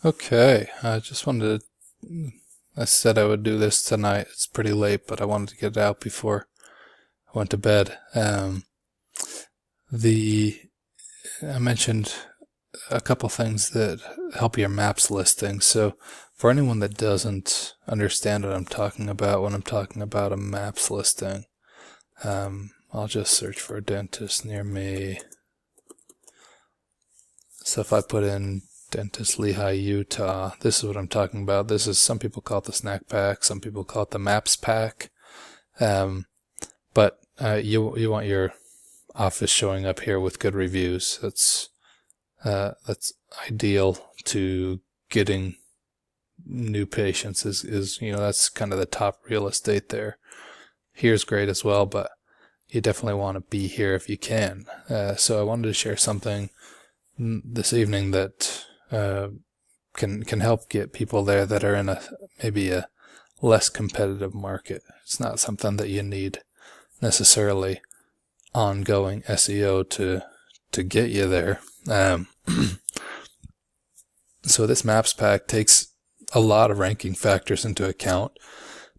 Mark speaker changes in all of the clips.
Speaker 1: Okay, I just wanted to. I said I would do this tonight. It's pretty late, but I wanted to get it out before I went to bed. The I mentioned a couple things that help your maps listing. So, for anyone that doesn't understand what I'm talking about when I'm talking about a maps listing, I'll just search for a dentist near me. So if I put in Dentist Lehigh, Utah, this is what I'm talking about. This is, some people call it the snack pack, some people call it the maps pack. But you want your office showing up here with good reviews. That's ideal to getting new patients. Is that's kind of the top real estate there. Here's great as well, but you definitely want to be here if you can. So I wanted to share something this evening that can help get people there that are in maybe a less competitive market. It's not something that you need necessarily ongoing SEO to get you there. So this maps pack takes a lot of ranking factors into account,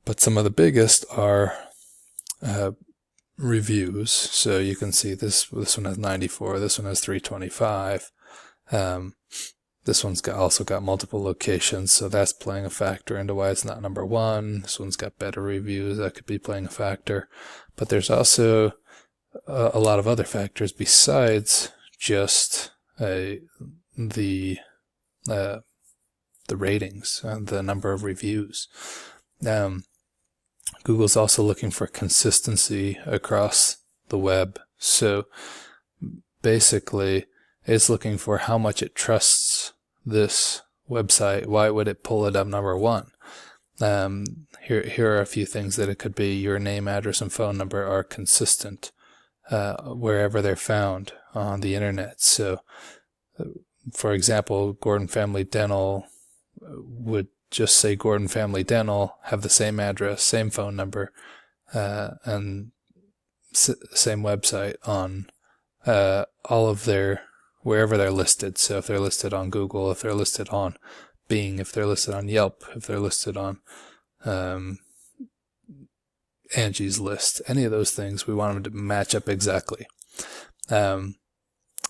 Speaker 1: but some of the biggest are reviews. So you can see this one has 94, this one has 325. This one's also got multiple locations, so that's playing a factor into why it's not number one. This one's got better reviews, that could be playing a factor. But there's also a lot of other factors besides just the ratings and the number of reviews. Google's also looking for consistency across the web. So basically, it's looking for how much it trusts this website. Why would it pull it up number one? Here are a few things that it could be. Your name, address, and phone number are consistent wherever they're found on the internet. So, for example, Gordon Family Dental would just say Gordon Family Dental, have the same address, same phone number, and same website on all of their, wherever they're listed. So if they're listed on Google, if they're listed on Bing, if they're listed on Yelp, if they're listed on Angie's List, any of those things, we want them to match up exactly.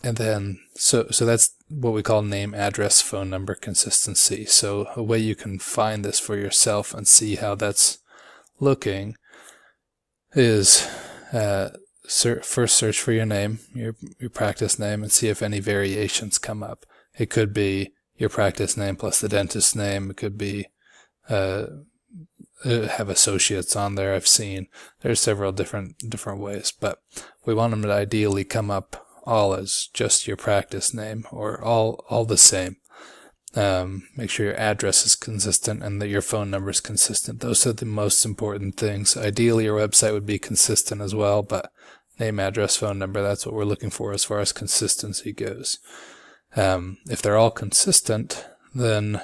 Speaker 1: And then, so that's what we call name, address, phone number consistency. So a way you can find this for yourself and see how that's looking is first search for your name, your practice name, and see if any variations come up. It could be your practice name plus the dentist's name. It could be have associates on there. I've seen there's several different ways, but we want them to ideally come up all as just your practice name or all the same. Make sure your address is consistent and that your phone number is consistent. Those are the most important things. Ideally, your website would be consistent as well, but name, address, phone number, that's what we're looking for as far as consistency goes. If they're all consistent, then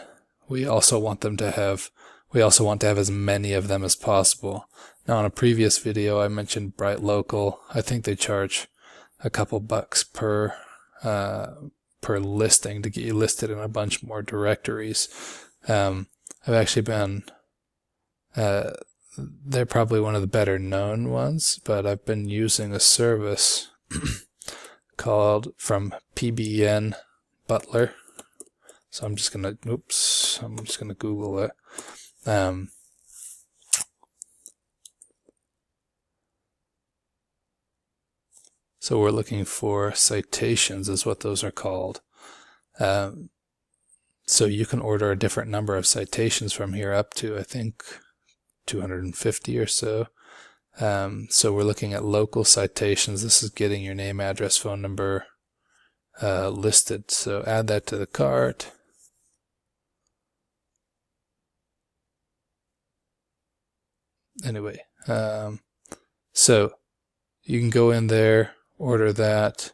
Speaker 1: we also want to have as many of them as possible. Now, in a previous video, I mentioned Bright Local. I think they charge a couple bucks per listing to get you listed in a bunch more directories. I've actually been, they're probably one of the better known ones, but I've been using a service called from PBN Butler. So I'm just gonna Google it. So we're looking for citations is what those are called. So you can order a different number of citations from here up to, I think, 250 or so. So we're looking at local citations. This is getting your name, address, phone number listed. So add that to the cart. Anyway, so you can go in there, order that,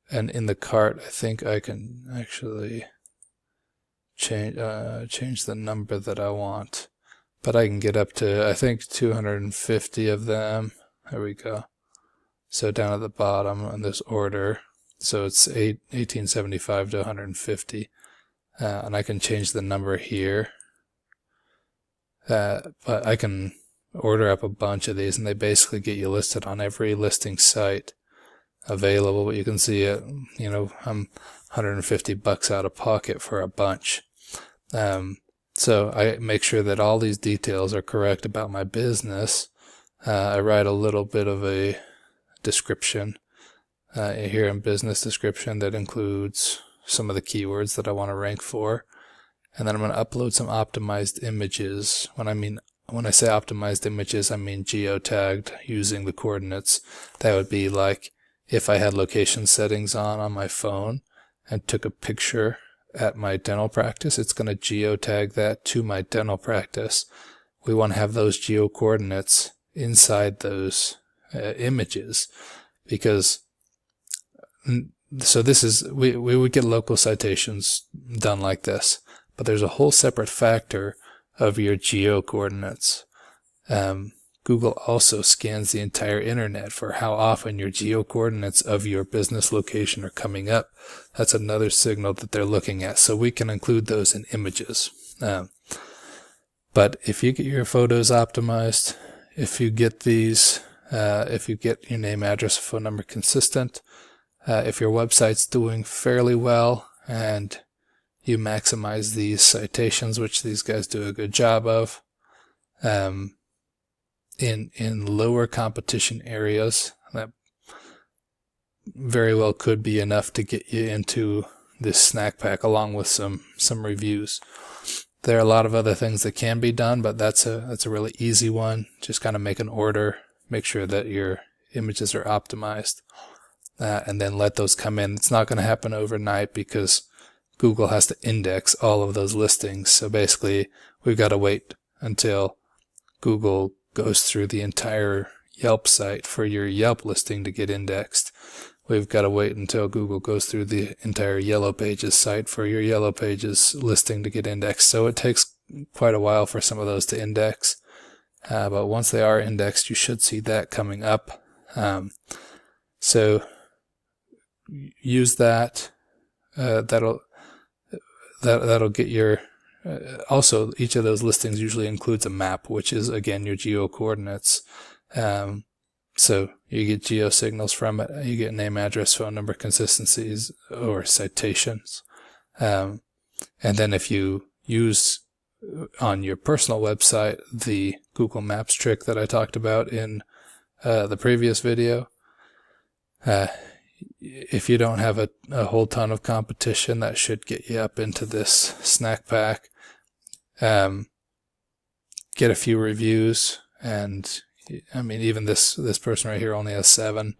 Speaker 1: and in the cart, I think I can actually change the number that I want, but I can get up to, I think, 250 of them. There we go. So down at the bottom on this order, So it's 1875 to 150. And I can change the number here. But I can order up a bunch of these, and they basically get you listed on every listing site available. But you can see it, I'm $150 out of pocket for a bunch. So I make sure that all these details are correct about my business. I write a little bit of a description here in business description that includes some of the keywords that I want to rank for. And then I'm going to upload some optimized images. When I say optimized images, I mean geotagged using the coordinates. That would be like if I had location settings on my phone and took a picture at my dental practice, it's going to geotag that to my dental practice. We want to have those geo coordinates inside those images, because so this is we would get local citations done like this, but there's a whole separate factor of your geo coordinates. Google also scans the entire internet for how often your geo coordinates of your business location are coming up. That's another signal that they're looking at, so we can include those in images. But if you get your photos optimized, if you get these, if you get your name, address, phone number consistent, if your website's doing fairly well and you maximize these citations, which these guys do a good job of, in lower competition areas, that very well could be enough to get you into this snack pack along with some reviews. There are a lot of other things that can be done, but that's a really easy one. Just kind of make an order, make sure that your images are optimized, and then let those come in. It's not going to happen overnight because Google has to index all of those listings. So basically, we've got to wait until Google goes through the entire Yelp site for your Yelp listing to get indexed. We've got to wait until Google goes through the entire Yellow Pages site for your Yellow Pages listing to get indexed. So it takes quite a while for some of those to index. But once they are indexed, you should see that coming up. So use that. That'll get your... also, each of those listings usually includes a map, which is, again, your geo coordinates. So you get geo signals from it. You get name, address, phone number, consistencies, or citations. And then if you use on your personal website the Google Maps trick that I talked about in the previous video, if you don't have a whole ton of competition, that should get you up into this snack pack. Get a few reviews, and I mean, even this person right here only has 7,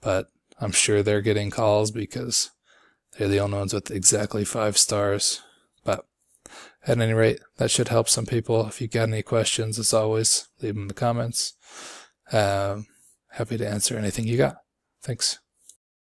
Speaker 1: but I'm sure they're getting calls because they're the only ones with exactly 5 stars. But at any rate, that should help some people. If you got any questions, as always, leave them in the comments. Happy to answer anything you got. Thanks.